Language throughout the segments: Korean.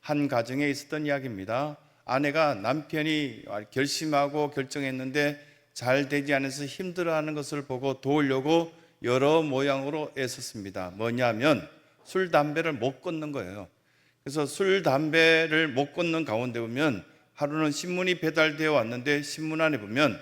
한 가정에 있었던 이야기입니다. 아내가 남편이 결심하고 결정했는데 잘 되지 않아서 힘들어하는 것을 보고 도우려고 여러 모양으로 애썼습니다. 뭐냐면 술, 담배를 못 끊는 거예요. 그래서 술, 담배를 못 끊는 가운데 보면 하루는 신문이 배달되어 왔는데 신문 안에 보면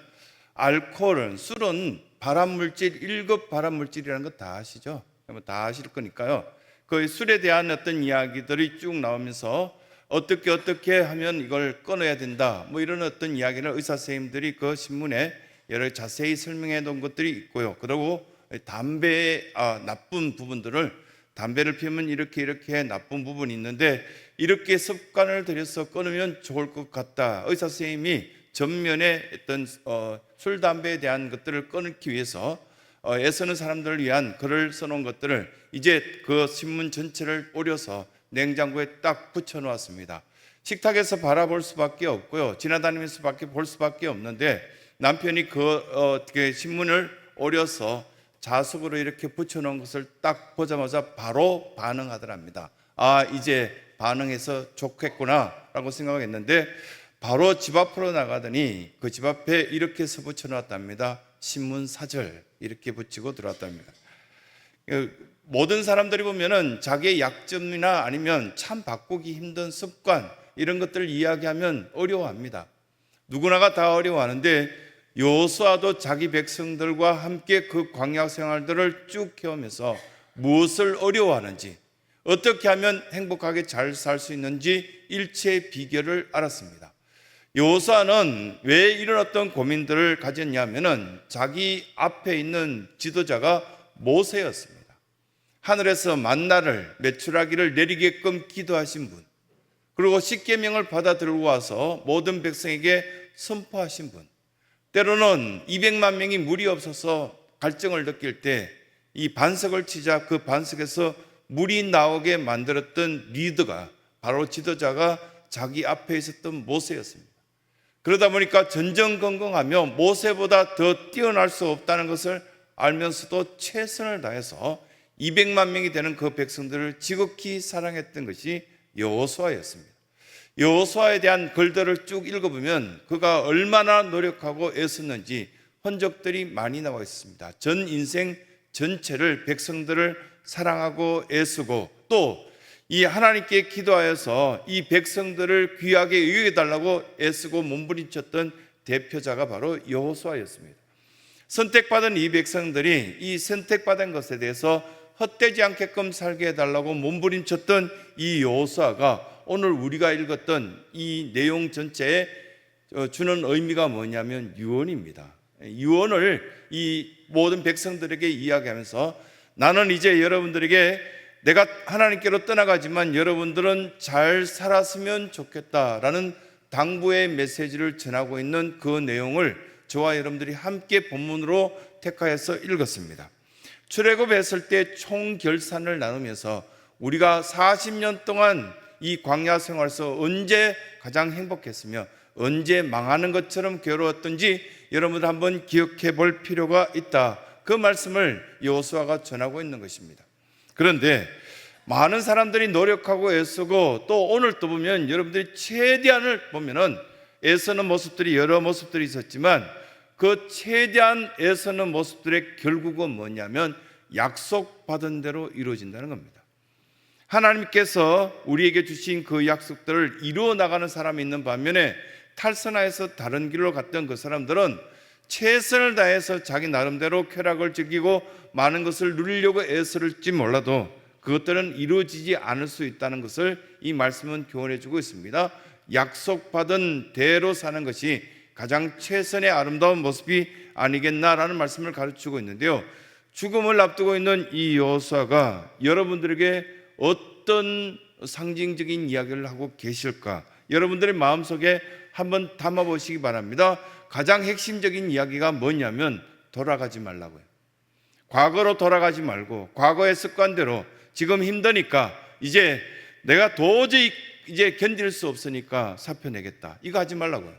알코올은, 술은 발암물질, 1급 발암물질이라는 거 다 아시죠? 다 아실 거니까요. 그 술에 대한 어떤 이야기들이 쭉 나오면서 어떻게 하면 이걸 끊어야 된다, 뭐 이런 어떤 이야기를 의사 선생님들이 그 신문에 여러 자세히 설명해 놓은 것들이 있고요. 그리고 담배의 나쁜 부분들을, 담배를 피우면 이렇게 나쁜 부분이 있는데 이렇게 습관을 들여서 끊으면 좋을 것 같다. 의사 선생님이 전면에 어떤 술, 담배에 대한 것들을 끊기 위해서 애쓰는 사람들을 위한 글을 써놓은 것들을 이제 그 신문 전체를 오려서 냉장고에 딱 붙여놓았습니다. 식탁에서 바라볼 수밖에 없고요. 지나다니면서 볼 수밖에 없는데 남편이 그 신문을 오려서 자석으로 이렇게 붙여놓은 것을 딱 보자마자 바로 반응하더랍니다. 이제 반응해서 좋겠구나 라고 생각했는데 바로 집 앞으로 나가더니 그 집 앞에 이렇게 서 붙여놨답니다. 신문 사절 이렇게 붙이고 들어왔답니다. 모든 사람들이 보면은 자기의 약점이나 아니면 참 바꾸기 힘든 습관, 이런 것들을 이야기하면 어려워합니다. 누구나가 다 어려워하는데 여호수아도 자기 백성들과 함께 그 광야 생활들을 쭉 해오면서 무엇을 어려워하는지, 어떻게 하면 행복하게 잘 살 수 있는지 일체의 비결을 알았습니다. 여호수아는 왜 이런 어떤 고민들을 가졌냐면은 자기 앞에 있는 지도자가 모세였습니다. 하늘에서 만나를, 메추라기를 내리게끔 기도하신 분, 그리고 십계명을 받아 들고 와서 모든 백성에게 선포하신 분, 때로는 200만 명이 물이 없어서 갈증을 느낄 때 이 반석을 치자 그 반석에서 물이 나오게 만들었던 리더가, 바로 지도자가 자기 앞에 있었던 모세였습니다. 그러다 보니까 전전긍긍하며 모세보다 더 뛰어날 수 없다는 것을 알면서도 최선을 다해서 200만 명이 되는 그 백성들을 지극히 사랑했던 것이 여호수아였습니다. 여호수아에 대한 글들을 쭉 읽어보면 그가 얼마나 노력하고 애썼는지 흔적들이 많이 나와 있습니다. 전 인생 전체를 백성들을 사랑하고 애쓰고 또 이 하나님께 기도하여서 이 백성들을 귀하게 여겨달라고 애쓰고 몸부림쳤던 대표자가 바로 여호수아였습니다. 선택받은 이 백성들이 이 선택받은 것에 대해서 헛되지 않게끔 살게 해달라고 몸부림쳤던 이 여호수아가 오늘 우리가 읽었던 이 내용 전체에 주는 의미가 뭐냐면 유언입니다. 유언을 이 모든 백성들에게 이야기하면서 나는 이제 여러분들에게 내가 하나님께로 떠나가지만 여러분들은 잘 살았으면 좋겠다라는 당부의 메시지를 전하고 있는 그 내용을 저와 여러분들이 함께 본문으로 택하여서 읽었습니다. 출애굽했을 때 총결산을 나누면서 우리가 40년 동안 이 광야 생활에서 언제 가장 행복했으며 언제 망하는 것처럼 괴로웠던지 여러분들 한번 기억해 볼 필요가 있다. 그 말씀을 여호수아가 전하고 있는 것입니다. 그런데 많은 사람들이 노력하고 애쓰고 또 오늘 또 보면 여러분들이 최대한을 보면은 애쓰는 모습들이 여러 모습들이 있었지만 그 최대한 애쓰는 모습들의 결국은 뭐냐면 약속받은 대로 이루어진다는 겁니다. 하나님께서 우리에게 주신 그 약속들을 이루어 나가는 사람이 있는 반면에 탈선하여서 다른 길로 갔던 그 사람들은 최선을 다해서 자기 나름대로 쾌락을 즐기고 많은 것을 누리려고 애쓸지 몰라도 그것들은 이루어지지 않을 수 있다는 것을 이 말씀은 교훈해 주고 있습니다. 약속받은 대로 사는 것이 가장 최선의 아름다운 모습이 아니겠나라는 말씀을 가르치고 있는데요. 죽음을 앞두고 있는 이 여호수아가 여러분들에게 어떤 상징적인 이야기를 하고 계실까? 여러분들의 마음속에 한번 담아보시기 바랍니다. 가장 핵심적인 이야기가 뭐냐면 돌아가지 말라고요. 과거로 돌아가지 말고 과거의 습관대로 지금 힘드니까 이제 내가 도저히 이제 견딜 수 없으니까 사표 내겠다, 이거 하지 말라고요.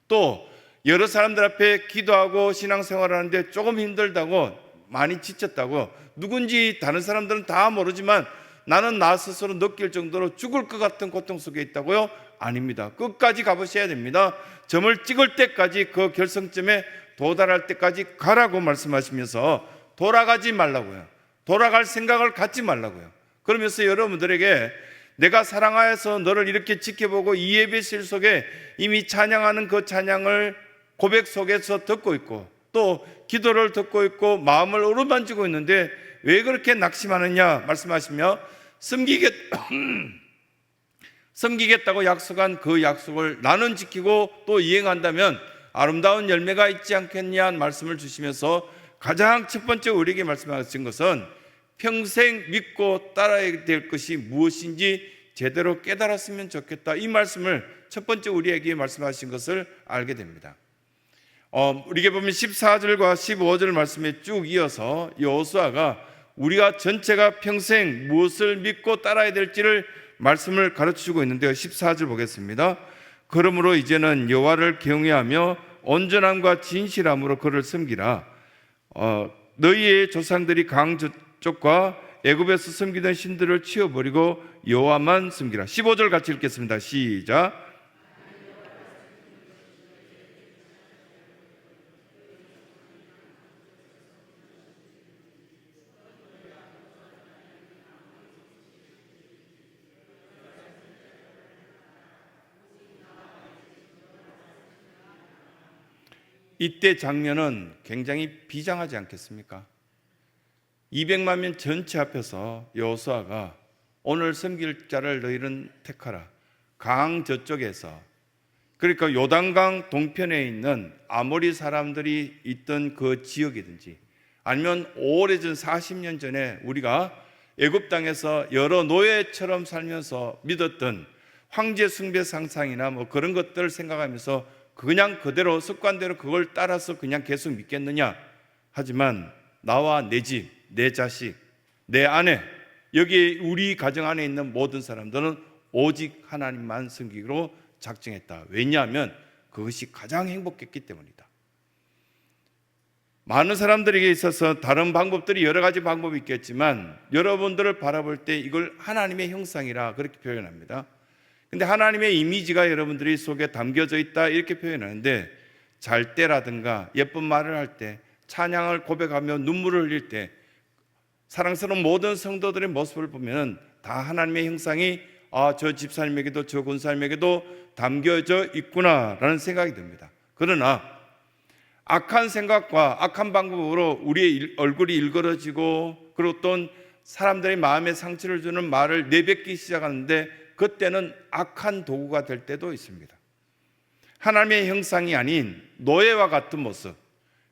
또 여러 사람들 앞에 기도하고 신앙생활을 하는데 조금 힘들다고, 많이 지쳤다고, 누군지 다른 사람들은 다 모르지만 나는 나 스스로 느낄 정도로 죽을 것 같은 고통 속에 있다고요? 아닙니다. 끝까지 가보셔야 됩니다. 점을 찍을 때까지, 그 결승점에 도달할 때까지 가라고 말씀하시면서 돌아가지 말라고요. 돌아갈 생각을 갖지 말라고요. 그러면서 여러분들에게 내가 사랑하여서 너를 이렇게 지켜보고 이 예배실 속에 이미 찬양하는 그 찬양을 고백 속에서 듣고 있고 또 기도를 듣고 있고 마음을 어루만지고 있는데 왜 그렇게 낙심하느냐 말씀하시며 섬기겠다고 약속한 그 약속을 나는 지키고 또 이행한다면 아름다운 열매가 있지 않겠냐 말씀을 주시면서 가장 첫 번째 우리에게 말씀하신 것은 평생 믿고 따라야 될 것이 무엇인지 제대로 깨달았으면 좋겠다. 이 말씀을 첫 번째 우리에게 말씀하신 것을 알게 됩니다. 우리에게 보면 14절과 15절 말씀에 쭉 이어서 여호수아가 우리가 전체가 평생 무엇을 믿고 따라야 될지를 말씀을 가르치고 있는데요. 14절 보겠습니다. 그러므로 이제는 여호와를 경외하며 온전함과 진실함으로 그를 섬기라. 너희의 조상들이 강 저쪽과 애굽에서 섬기던 신들을 치워버리고 여호와만 섬기라. 15절 같이 읽겠습니다. 시작. 이때 장면은 굉장히 비장하지 않겠습니까? 200만 명 전체 앞에서 여호수아가 오늘 섬길 자를 너희는 택하라. 강 저쪽에서, 그러니까 요단강 동편에 있는 아모리 사람들이 있던 그 지역이든지 아니면 오래전 40년 전에 우리가 애굽 땅에서 여러 노예처럼 살면서 믿었던 황제 숭배 상상이나 뭐 그런 것들을 생각하면서 그냥 그대로 습관대로 그걸 따라서 그냥 계속 믿겠느냐? 하지만 나와 내 집, 내 자식, 내 아내, 여기 우리 가정 안에 있는 모든 사람들은 오직 하나님만 섬기기로 작정했다. 왜냐하면 그것이 가장 행복했기 때문이다. 많은 사람들에게 있어서 다른 방법들이 여러 가지 방법이 있겠지만 여러분들을 바라볼 때 이걸 하나님의 형상이라 그렇게 표현합니다. 근데 하나님의 이미지가 여러분들이 속에 담겨져 있다 이렇게 표현하는데 잘 때라든가 예쁜 말을 할 때 찬양을 고백하며 눈물을 흘릴 때 사랑스러운 모든 성도들의 모습을 보면 다 하나님의 형상이 저 집사님에게도 저 군사님에게도 담겨져 있구나라는 생각이 듭니다. 그러나 악한 생각과 악한 방법으로 우리의 얼굴이 일그러지고 그리고 또 사람들의 마음에 상처를 주는 말을 내뱉기 시작하는데 그때는 악한 도구가 될 때도 있습니다. 하나님의 형상이 아닌 노예와 같은 모습,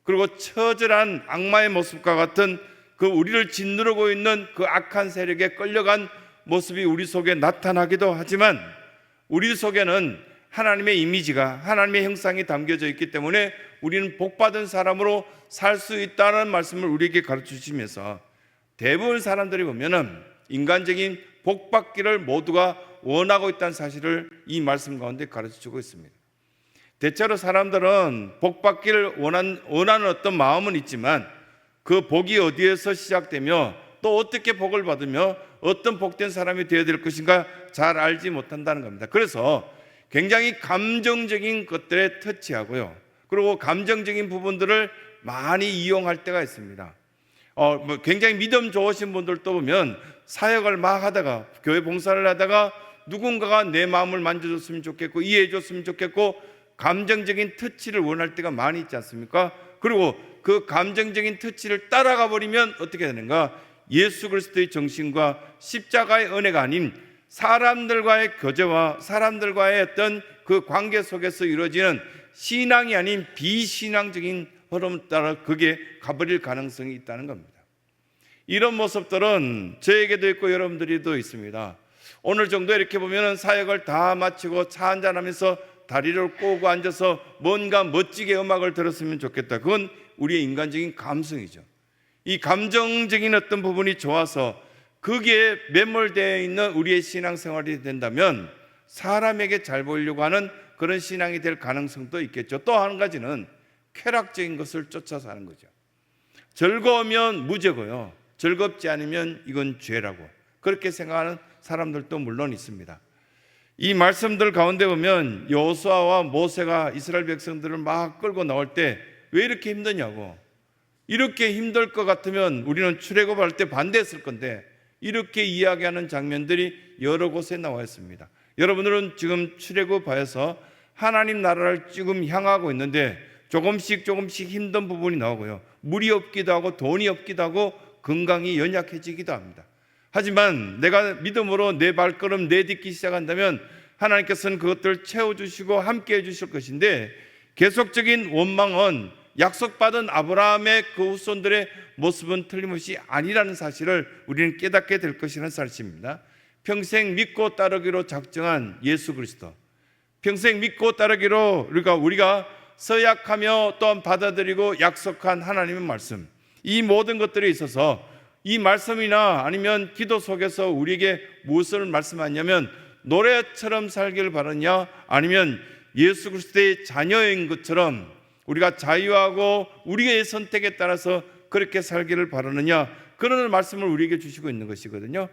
그리고 처절한 악마의 모습과 같은 그 우리를 짓누르고 있는 그 악한 세력에 끌려간 모습이 우리 속에 나타나기도 하지만 우리 속에는 하나님의 이미지가, 하나님의 형상이 담겨져 있기 때문에 우리는 복받은 사람으로 살 수 있다는 말씀을 우리에게 가르쳐 주시면서 대부분 사람들이 보면은 인간적인 복받기를 모두가 원하고 있다는 사실을 이 말씀 가운데 가르쳐 주고 있습니다. 대체로 사람들은 복받기를 원하는 어떤 마음은 있지만 그 복이 어디에서 시작되며 또 어떻게 복을 받으며 어떤 복된 사람이 되어야 될 것인가 잘 알지 못한다는 겁니다. 그래서 굉장히 감정적인 것들에 터치하고요. 그리고 감정적인 부분들을 많이 이용할 때가 있습니다. 굉장히 믿음 좋으신 분들도 보면 사역을 막 하다가 교회 봉사를 하다가 누군가가 내 마음을 만져줬으면 좋겠고 이해해 줬으면 좋겠고 감정적인 터치를 원할 때가 많이 있지 않습니까? 그리고 그 감정적인 터치를 따라가 버리면 어떻게 되는가? 예수 그리스도의 정신과 십자가의 은혜가 아닌 사람들과의 교제와 사람들과의 어떤 그 관계 속에서 이루어지는 신앙이 아닌 비신앙적인 흐름을 따라 그게 가버릴 가능성이 있다는 겁니다. 이런 모습들은 저에게도 있고 여러분들에도 있습니다. 오늘 정도 이렇게 보면 사역을 다 마치고 차 한잔하면서 다리를 꼬고 앉아서 뭔가 멋지게 음악을 들었으면 좋겠다. 그건 우리의 인간적인 감성이죠. 이 감정적인 어떤 부분이 좋아서 거기에 매몰되어 있는 우리의 신앙생활이 된다면 사람에게 잘 보이려고 하는 그런 신앙이 될 가능성도 있겠죠. 또 한 가지는 쾌락적인 것을 쫓아서 하는 거죠. 즐거우면 무죄고요. 즐겁지 않으면 이건 죄라고. 그렇게 생각하는 사람들도 물론 있습니다. 이 말씀들 가운데 보면 여호수아와 모세가 이스라엘 백성들을 막 끌고 나올 때 왜 이렇게 힘드냐고, 이렇게 힘들 것 같으면 우리는 출애굽할 때 반대했을 건데, 이렇게 이야기하는 장면들이 여러 곳에 나와 있습니다. 여러분들은 지금 출애굽하여서 하나님 나라를 지금 향하고 있는데 조금씩 힘든 부분이 나오고요, 물이 없기도 하고 돈이 없기도 하고 건강이 연약해지기도 합니다. 하지만 내가 믿음으로 내 발걸음 내딛기 시작한다면 하나님께서는 그것들을 채워주시고 함께 해주실 것인데, 계속적인 원망은 약속받은 아브라함의 그 후손들의 모습은 틀림없이 아니라는 사실을 우리는 깨닫게 될 것이라는 사실입니다. 평생 믿고 따르기로 작정한 예수 그리스도, 평생 믿고 따르기로 우리가 서약하며 또한 받아들이고 약속한 하나님의 말씀, 이 모든 것들에 있어서 이 말씀이나 아니면 기도 속에서 우리에게 무엇을 말씀하냐면, 노래처럼 살기를 바라냐, 아니면 예수 그리스도의 자녀인 것처럼 우리가 자유하고 우리의 선택에 따라서 그렇게 살기를 바라느냐, 그런 말씀을 우리에게 주시고 있는 것이거든요.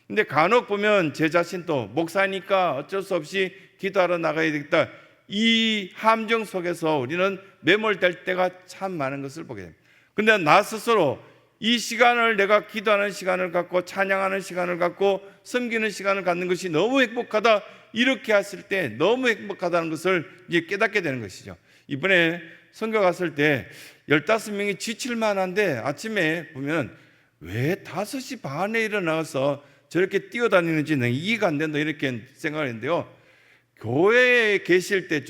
근데 간혹 보면 제 자신도 목사니까 어쩔 수 없이 기도하러 나가야 되겠다, 이 함정 속에서 우리는 매몰될 때가 참 많은 것을 보게 됩니다. 근데 나 스스로 이 시간을, 내가 기도하는 시간을 갖고 찬양하는 시간을 갖고 섬기는 시간을 갖는 것이 너무 행복하다, 이렇게 했을 때 너무 행복하다는 것을 이제 깨닫게 되는 것이죠. 이번에 선교 갔을 때 15명이 지칠만 한데 아침에 보면 왜 5시 반에 일어나서 저렇게 뛰어다니는지 이해가 안 된다, 이렇게 생각을 했는데요, 교회에 계실 때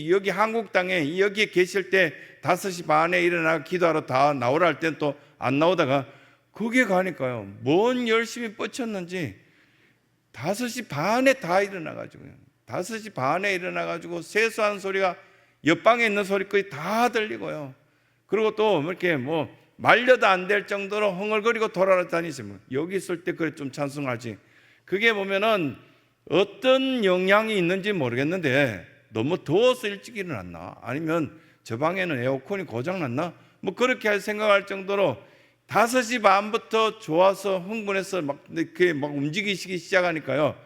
여기 한국 땅에 여기에 계실 때 5시 반에 일어나 기도하러 다 나오라 할 때는 또 안 나오다가 거기에 가니까요, 뭔 열심히 뻗쳤는지 5시 반에 다 일어나가지고요, 5시 반에 일어나가지고 세수하는 소리가 옆방에 있는 소리까지 다 들리고요, 그리고 또 이렇게 말려도 안 될 정도로 흥얼거리고 돌아다니지. 여기 있을 때 그래 좀 찬송하지. 그게 보면은 어떤 영향이 있는지 모르겠는데, 너무 더워서 일찍 일어났나, 아니면 저 방에는 에어컨이 고장났나, 그렇게 생각할 정도로 5시 반부터 좋아서 흥분해서 이렇게 움직이시기 시작하니까요,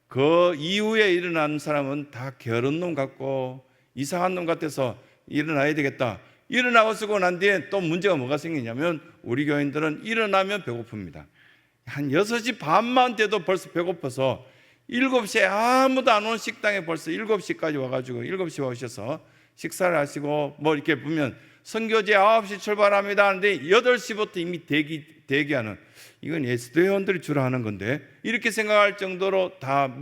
그 이후에 일어난 사람은 다 게으른 놈 같고 이상한 놈 같아서 일어나야 되겠다. 일어나고 쓰고 난 뒤에 또 문제가 뭐가 생기냐면, 우리 교인들은 일어나면 배고픕니다. 한 6시 반만 돼도 벌써 배고파서 7시에 아무도 안 온 식당에 벌써 7시까지 와가지고 7시에 오셔서 식사를 하시고, 이렇게 보면 선교제 9시 출발합니다 하는데 8시부터 이미 대기하는, 이건 예수도 회원들이 주로 하는 건데, 이렇게 생각할 정도로 다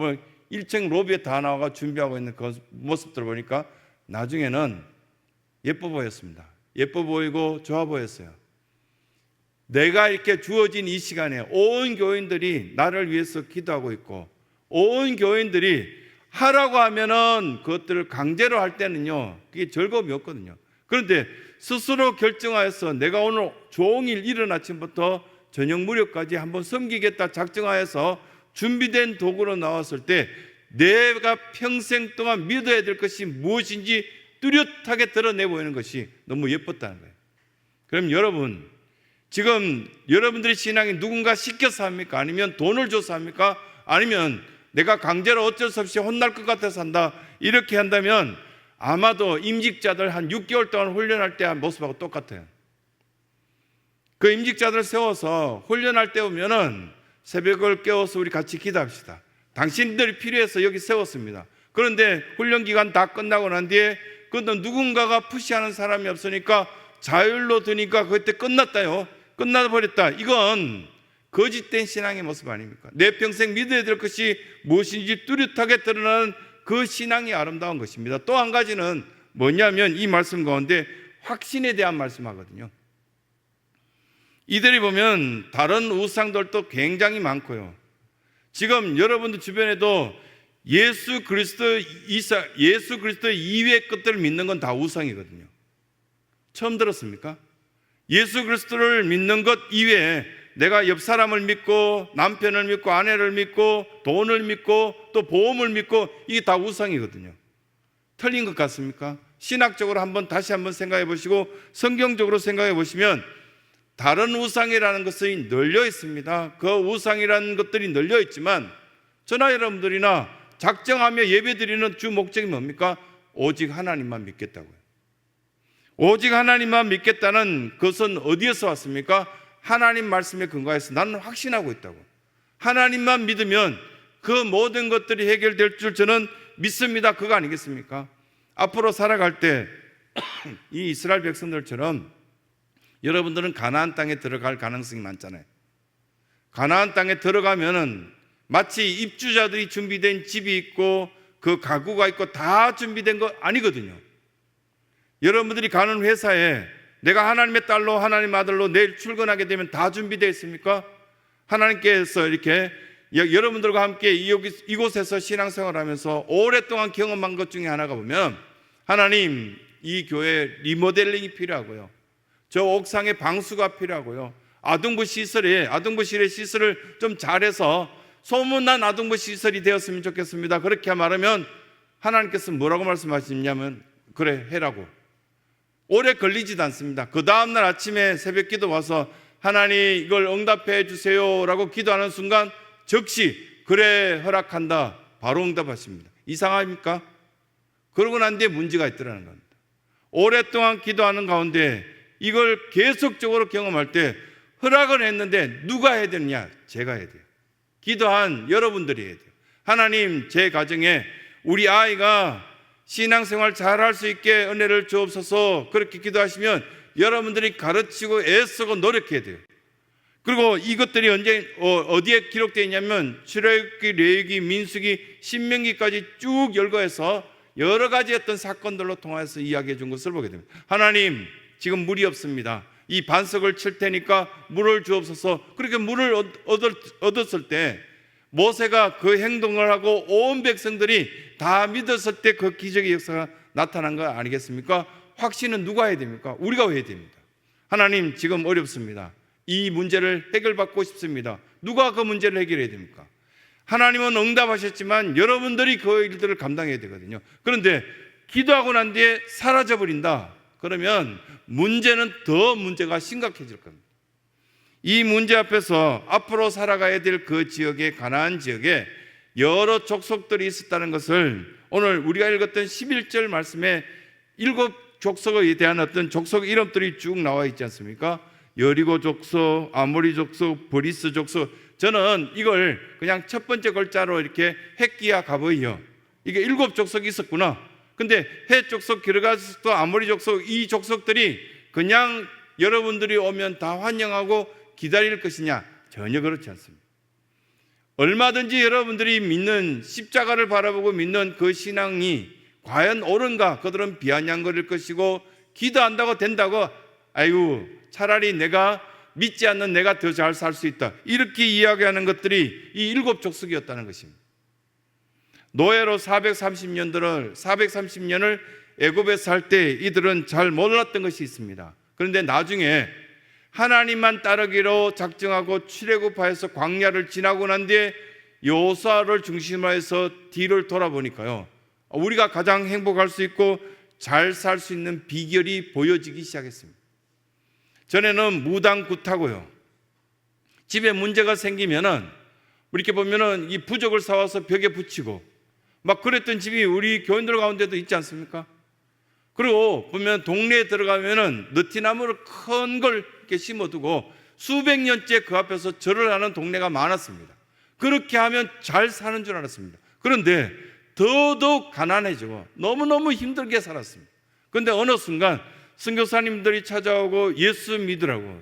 1층 로비에 다 나와가 준비하고 있는 그 모습들을 보니까 나중에는 예뻐 보였습니다. 예뻐 보이고 좋아 보였어요. 내가 이렇게 주어진 이 시간에 온 교인들이 나를 위해서 기도하고 있고, 온 교인들이 하라고 하면은 그것들을 강제로 할 때는요, 그게 즐거움이 없거든요. 그런데 스스로 결정하여서 내가 오늘 종일 이른 아침부터 저녁 무렵까지 한번 섬기겠다 작정하여서 준비된 도구로 나왔을 때, 내가 평생 동안 믿어야 될 것이 무엇인지 뚜렷하게 드러내 보이는 것이 너무 예뻤다는 거예요. 그럼 여러분, 지금 여러분들의 신앙이 누군가 시켜서 합니까? 아니면 돈을 줘서 합니까? 아니면 내가 강제로 어쩔 수 없이 혼날 것 같아서 한다, 이렇게 한다면 아마도 임직자들 한 6개월 동안 훈련할 때 한 모습하고 똑같아요. 그 임직자들 세워서 훈련할 때 오면은 새벽을 깨워서 우리 같이 기도합시다. 당신들이 필요해서 여기 세웠습니다. 그런데 훈련 기간 다 끝나고 난 뒤에 그건 누군가가 푸시하는 사람이 없으니까 자율로 드니까 그때 끝났다요, 끝나버렸다. 이건 거짓된 신앙의 모습 아닙니까? 내 평생 믿어야 될 것이 무엇인지 뚜렷하게 드러나는 그 신앙이 아름다운 것입니다. 또 한 가지는 뭐냐면, 이 말씀 가운데 확신에 대한 말씀하거든요. 이들이 보면 다른 우상들도 굉장히 많고요, 지금 여러분들 주변에도 예수 그리스도 이외의 것들을 믿는 건 다 우상이거든요. 처음 들었습니까? 예수 그리스도를 믿는 것 이외에 내가 옆 사람을 믿고 남편을 믿고 아내를 믿고 돈을 믿고 또 보험을 믿고, 이게 다 우상이거든요. 틀린 것 같습니까? 신학적으로 다시 한번 생각해 보시고 성경적으로 생각해 보시면, 다른 우상이라는 것이 널려 있습니다. 그 우상이라는 것들이 널려 있지만 저나 여러분들이나 작정하며 예배드리는 주 목적이 뭡니까? 오직 하나님만 믿겠다고요. 오직 하나님만 믿겠다는 것은 어디에서 왔습니까? 하나님 말씀에 근거해서 나는 확신하고 있다고. 하나님만 믿으면 그 모든 것들이 해결될 줄 저는 믿습니다. 그거 아니겠습니까? 앞으로 살아갈 때 이 이스라엘 백성들처럼 여러분들은 가나안 땅에 들어갈 가능성이 많잖아요. 가나안 땅에 들어가면은 마치 입주자들이 준비된 집이 있고 그 가구가 있고 다 준비된 거 아니거든요. 여러분들이 가는 회사에 내가 하나님의 딸로 하나님의 아들로 내일 출근하게 되면 다 준비되어 있습니까? 하나님께서 이렇게 여러분들과 함께 이곳에서 신앙생활하면서 오랫동안 경험한 것 중에 하나가 보면 하나님, 이 교회 리모델링이 필요하고요, 저 옥상에 방수가 필요하고요, 아동부 시설의 시설을 좀 잘해서 소문난 아동부 시설이 되었으면 좋겠습니다. 그렇게 말하면 하나님께서 뭐라고 말씀하시냐면 그래 해라고. 오래 걸리지도 않습니다. 그 다음날 아침에 새벽 기도 와서 하나님 이걸 응답해 주세요 라고 기도하는 순간 즉시 그래 허락한다 바로 응답하십니다. 이상합니까? 그러고 난 뒤에 문제가 있더라는 겁니다. 오랫동안 기도하는 가운데 이걸 계속적으로 경험할 때 허락을 했는데 누가 해야 되느냐? 제가 해야 돼요. 기도한 여러분들이 해야 돼요. 하나님, 제 가정에 우리 아이가 신앙생활 잘할 수 있게 은혜를 주옵소서. 그렇게 기도하시면 여러분들이 가르치고 애쓰고 노력해야 돼요. 그리고 이것들이 어디에 기록되어 있냐면 출애굽기, 레위기, 민수기, 신명기까지 쭉 열거해서 여러 가지 어떤 사건들로 통해서 이야기해 준 것을 보게 됩니다. 하나님, 지금 물이 없습니다. 이 반석을 칠 테니까 물을 주옵소서. 그렇게 물을 얻었을 때 모세가 그 행동을 하고 온 백성들이 다 믿었을 때 그 기적의 역사가 나타난 거 아니겠습니까? 확신은 누가 해야 됩니까? 우리가 해야 됩니다. 하나님, 지금 어렵습니다. 이 문제를 해결받고 싶습니다. 누가 그 문제를 해결해야 됩니까? 하나님은 응답하셨지만 여러분들이 그 일들을 감당해야 되거든요. 그런데 기도하고 난 뒤에 사라져버린다. 그러면 문제가 심각해질 겁니다. 이 문제 앞에서 앞으로 살아가야 될 그 지역에, 가나안 지역에 여러 족속들이 있었다는 것을 오늘 우리가 읽었던 11절 말씀에 7족속에 대한 어떤 족속 이름들이 쭉 나와 있지 않습니까? 여리고 족속, 아모리 족속, 브리스 족속. 저는 이걸 그냥 첫 번째 글자로 이렇게 헷기야 가버이요, 이게 7족속이 있었구나. 근데 헷 족속, 기르가 족속, 아모리 족속, 이 족속들이 그냥 여러분들이 오면 다 환영하고 기다릴 것이냐? 전혀 그렇지 않습니다. 얼마든지 여러분들이 믿는, 십자가를 바라보고 믿는 그 신앙이 과연 옳은가? 그들은 비아냥거릴 것이고 기도한다고 된다고 아유 차라리 내가 믿지 않는 내가 더 잘 살 수 있다, 이렇게 이야기하는 것들이 이 7족속이었다는 것입니다. 노예로 430년을 애굽에 살 때 이들은 잘 몰랐던 것이 있습니다. 그런데 나중에 하나님만 따르기로 작정하고 출애굽하여서 광야를 지나고 난 뒤에 여호수아를 중심으로 해서 뒤를 돌아보니까요, 우리가 가장 행복할 수 있고 잘 살 수 있는 비결이 보여지기 시작했습니다. 전에는 무당굿하고요, 집에 문제가 생기면은 이렇게 보면은 이 부적을 사와서 벽에 붙이고 막 그랬던 집이 우리 교인들 가운데도 있지 않습니까? 그리고 보면 동네에 들어가면은 느티나무를 큰 걸 이렇게 심어두고 수백 년째 그 앞에서 절을 하는 동네가 많았습니다. 그렇게 하면 잘 사는 줄 알았습니다. 그런데 더더욱 가난해지고 너무너무 힘들게 살았습니다. 그런데 어느 순간 선교사님들이 찾아오고 예수 믿으라고,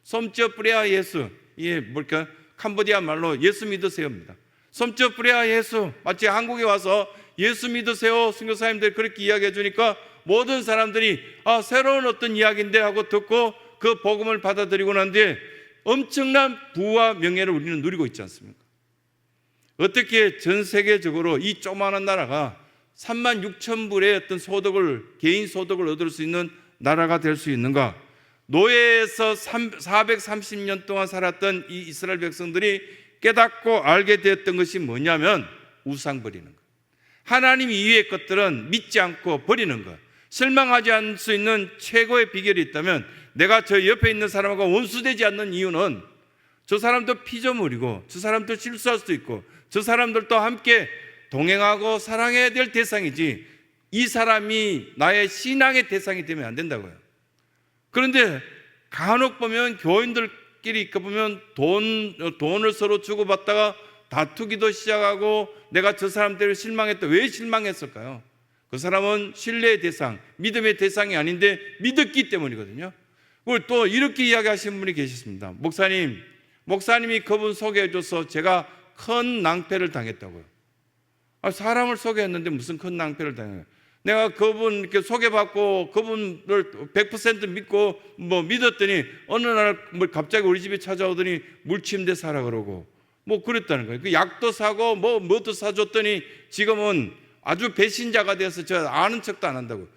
솜쩌프레아 예수, 이게 뭘까? 캄보디아 말로 예수 믿으세요입니다. 솜쩌프레아 예수, 마치 한국에 와서 예수 믿으세요 선교사님들이 그렇게 이야기해 주니까 모든 사람들이 새로운 어떤 이야기인데 하고 듣고 그 복음을 받아들이고 난 뒤에 엄청난 부와 명예를 우리는 누리고 있지 않습니까? 어떻게 전 세계적으로 이 조그마한 나라가 36,000불의 어떤 개인 소득을 얻을 수 있는 나라가 될 수 있는가? 노예에서 430년 동안 살았던 이 이스라엘 백성들이 깨닫고 알게 되었던 것이 뭐냐면 우상 버리는 것, 하나님 이외의 것들은 믿지 않고 버리는 것, 실망하지 않을 수 있는 최고의 비결이 있다면 내가 저 옆에 있는 사람과 원수되지 않는 이유는 저 사람도 피조물이고 저 사람도 실수할 수도 있고 저 사람들도 함께 동행하고 사랑해야 될 대상이지 이 사람이 나의 신앙의 대상이 되면 안 된다고요. 그런데 간혹 보면 교인들끼리 보면 돈을 서로 주고받다가 다투기도 시작하고 내가 저 사람 때문에 실망했다. 왜 실망했을까요? 그 사람은 신뢰의 대상, 믿음의 대상이 아닌데 믿었기 때문이거든요. 그리고 또 이렇게 이야기하시는 분이 계셨습니다. 목사님이 그분 소개해줘서 제가 큰 낭패를 당했다고요. 사람을 소개했는데 무슨 큰 낭패를 당해요? 내가 그분 이렇게 소개받고 그분을 100% 믿고 믿었더니 어느 날 갑자기 우리 집에 찾아오더니 물침대 사라 그러고 그랬다는 거예요. 그 약도 사고 뭐도 사줬더니 지금은 아주 배신자가 되어서 저 아는 척도 안 한다고.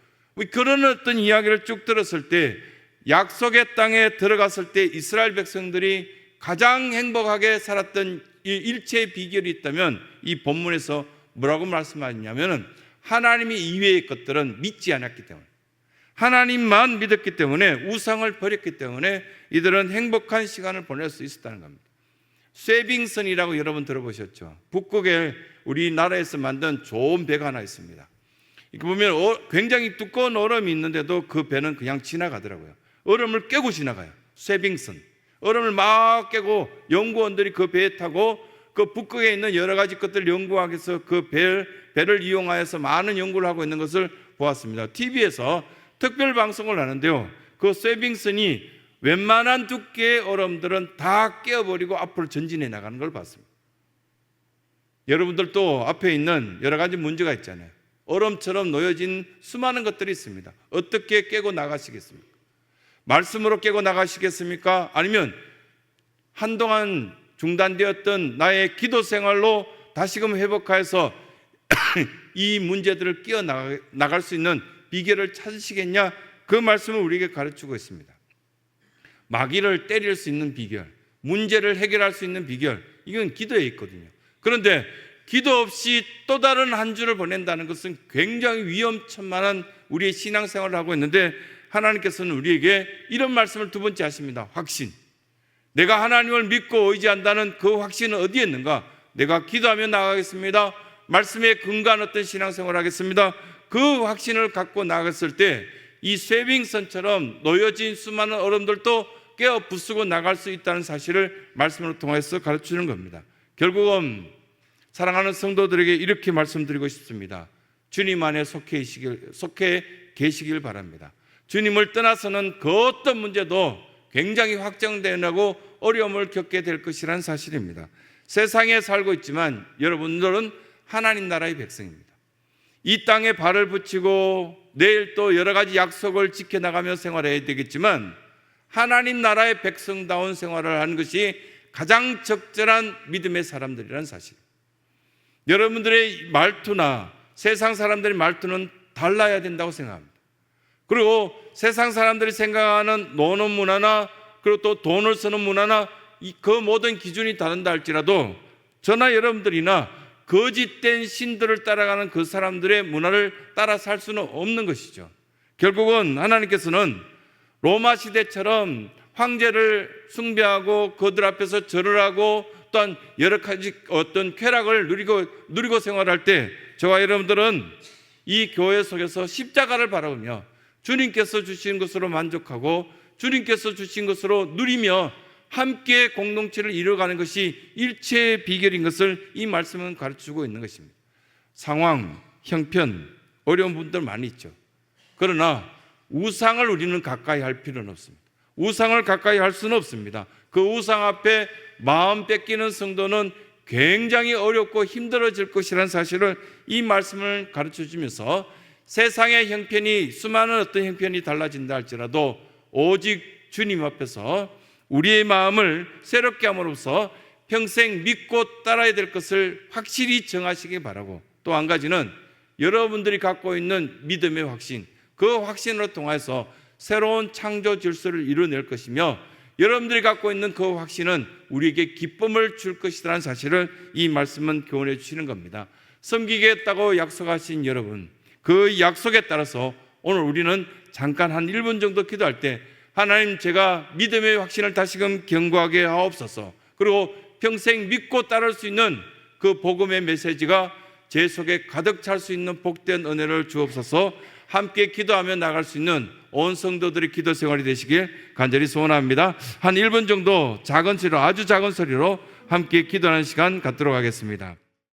그런 어떤 이야기를 쭉 들었을 때 약속의 땅에 들어갔을 때 이스라엘 백성들이 가장 행복하게 살았던 이 일체의 비결이 있다면 이 본문에서 뭐라고 말씀하셨냐면은 하나님이 이외의 것들은 믿지 않았기 때문에, 하나님만 믿었기 때문에, 우상을 버렸기 때문에 이들은 행복한 시간을 보낼 수 있었다는 겁니다. 쇠빙선이라고 여러분 들어보셨죠? 북극에 우리나라에서 만든 좋은 배가 하나 있습니다. 이렇게 보면 굉장히 두꺼운 얼음이 있는데도 그 배는 그냥 지나가더라고요. 얼음을 깨고 지나가요. 쇠빙선. 얼음을 막 깨고 연구원들이 그 배에 타고 그 북극에 있는 여러 가지 것들을 연구하기 위해서 그 배를 이용하여서 많은 연구를 하고 있는 것을 보았습니다. TV에서 특별 방송을 하는데요, 그 쇠빙선이 웬만한 두께의 얼음들은 다 깨어버리고 앞으로 전진해 나가는 걸 봤습니다. 여러분들도 앞에 있는 여러 가지 문제가 있잖아요. 얼음처럼 놓여진 수많은 것들이 있습니다. 어떻게 깨고 나가시겠습니까? 말씀으로 깨고 나가시겠습니까? 아니면 한동안 중단되었던 나의 기도 생활로 다시금 회복하여서 이 문제들을 끼어 나갈 수 있는 비결을 찾으시겠냐? 그 말씀을 우리에게 가르치고 있습니다. 마귀를 때릴 수 있는 비결, 문제를 해결할 수 있는 비결, 이건 기도에 있거든요. 그런데 기도 없이 또 다른 한 주를 보낸다는 것은 굉장히 위험천만한 우리의 신앙생활을 하고 있는데, 하나님께서는 우리에게 이런 말씀을 두 번째 하십니다. 확신. 내가 하나님을 믿고 의지한다는 그 확신은 어디에 있는가? 내가 기도하며 나가겠습니다. 말씀에 근거한 어떤 신앙생활을 하겠습니다. 그 확신을 갖고 나갔을 때 이 쇠빙선처럼 놓여진 수많은 얼음들도 깨어 부수고 나갈 수 있다는 사실을 말씀을 통해서 가르치는 겁니다. 결국은 사랑하는 성도들에게 이렇게 말씀드리고 싶습니다. 주님 안에 속해 계시길 바랍니다. 주님을 떠나서는 그 어떤 문제도 굉장히 확정되고 어려움을 겪게 될 것이라는 사실입니다. 세상에 살고 있지만 여러분들은 하나님 나라의 백성입니다. 이 땅에 발을 붙이고 내일 또 여러 가지 약속을 지켜나가며 생활해야 되겠지만 하나님 나라의 백성다운 생활을 하는 것이 가장 적절한 믿음의 사람들이라는 사실. 여러분들의 말투나 세상 사람들의 말투는 달라야 된다고 생각합니다. 그리고 세상 사람들이 생각하는 노는 문화나 그리고 또 돈을 쓰는 문화나 그 모든 기준이 다른다 할지라도 저나 여러분들이나 거짓된 신들을 따라가는 그 사람들의 문화를 따라 살 수는 없는 것이죠. 결국은 하나님께서는 로마 시대처럼 황제를 숭배하고 그들 앞에서 절을 하고 또한 여러 가지 어떤 쾌락을 누리고 생활할 때 저와 여러분들은 이 교회 속에서 십자가를 바라보며 주님께서 주신 것으로 만족하고 주님께서 주신 것으로 누리며 함께 공동체를 이루어가는 것이 일체의 비결인 것을 이 말씀은 가르치고 있는 것입니다. 상황, 형편, 어려운 분들 많이 있죠. 그러나 우상을 우리는 가까이 할 필요는 없습니다. 우상을 가까이 할 수는 없습니다. 그 우상 앞에 마음 뺏기는 성도는 굉장히 어렵고 힘들어질 것이라는 사실을 이 말씀을 가르쳐 주면서 세상의 형편이 수많은 어떤 형편이 달라진다 할지라도 오직 주님 앞에서 우리의 마음을 새롭게 함으로써 평생 믿고 따라야 될 것을 확실히 정하시기 바라고, 또 한 가지는 여러분들이 갖고 있는 믿음의 확신, 그 확신으로 통해서 새로운 창조 질서를 이루어낼 것이며 여러분들이 갖고 있는 그 확신은 우리에게 기쁨을 줄 것이라는 사실을 이 말씀은 교훈해 주시는 겁니다. 섬기겠다고 약속하신 여러분, 그 약속에 따라서 오늘 우리는 잠깐 한 1분 정도 기도할 때 하나님, 제가 믿음의 확신을 다시금 견고하게 하옵소서. 그리고 평생 믿고 따를 수 있는 그 복음의 메시지가 제 속에 가득 찰 수 있는 복된 은혜를 주옵소서. 함께 기도하며 나갈 수 있는 온 성도들의 기도 생활이 되시길 간절히 소원합니다. 한 1분 정도 작은 소리로, 아주 작은 소리로 함께 기도하는 시간 갖도록 하겠습니다.